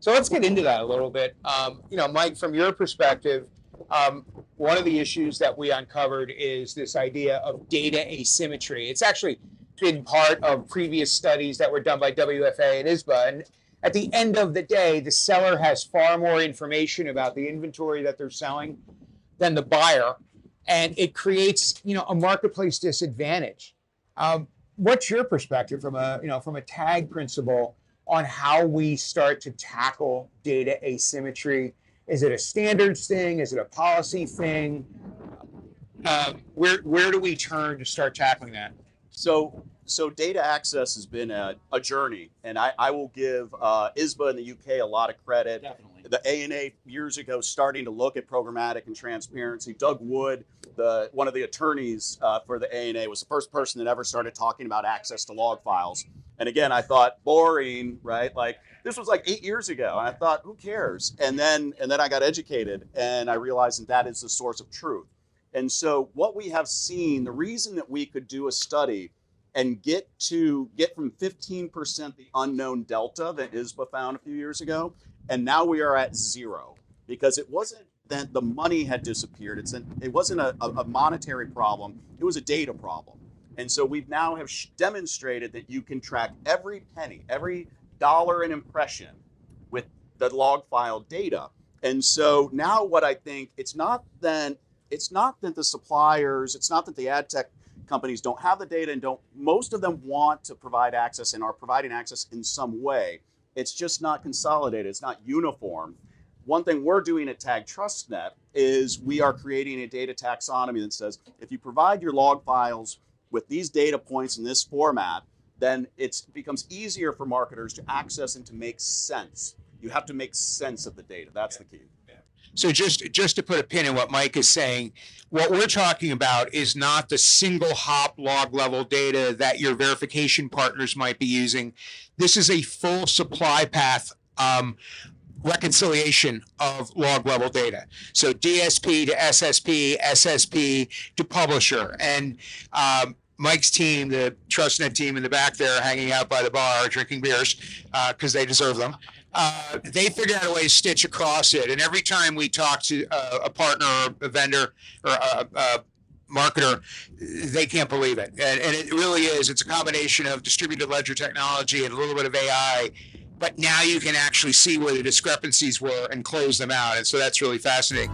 So let's get into that a little bit. Mike, from your perspective, one of the issues that we uncovered is this idea of data asymmetry. It's actually been part of previous studies that were done by WFA and ISBA. And at the end of the day, the seller has far more information about the inventory that they're selling than the buyer. And it creates, a marketplace disadvantage. What's your perspective from a tag principle on how we start to tackle data asymmetry? Is it a standards thing? Is it a policy thing? Where do we turn to start tackling that? So data access has been a journey, and I will give ISBA in the UK a lot of credit. Definitely. The ANA years ago starting to look at programmatic and transparency. Doug Wood, one of the attorneys for the ANA, was the first person that ever started talking about access to log files. And again, I thought, boring, right? Like, this was like 8 years ago, and I thought, who cares? And then I got educated, and I realized that is the source of truth. And so what we have seen, the reason that we could do a study and get from 15% the unknown delta that ISBA found a few years ago, and now we are at 0, because it wasn't that the money had disappeared. It wasn't a monetary problem. It was a data problem. And so we now have demonstrated that you can track every penny, every dollar an impression with the log file data. And so now what I think, it's not that the suppliers, it's not that the ad tech companies don't have the data and most of them want to provide access and are providing access in some way. It's just not consolidated. It's not uniform. One thing we're doing at TAG TrustNet is we are creating a data taxonomy that says, if you provide your log files with these data points in this format, then it becomes easier for marketers to access and to make sense. You have to make sense of the data. That's the key. So just to put a pin in what Mike is saying, what we're talking about is not the single hop log level data that your verification partners might be using. This is a full supply path reconciliation of log level data. So DSP to SSP, SSP to publisher. And Mike's team, the TrustNet team in the back there, hanging out by the bar, drinking beers, because they deserve them. They figured out a way to stitch across it. And every time we talk to a partner or a vendor or a marketer, they can't believe it. And it really is. It's a combination of distributed ledger technology and a little bit of AI. But now you can actually see where the discrepancies were and close them out. And so that's really fascinating.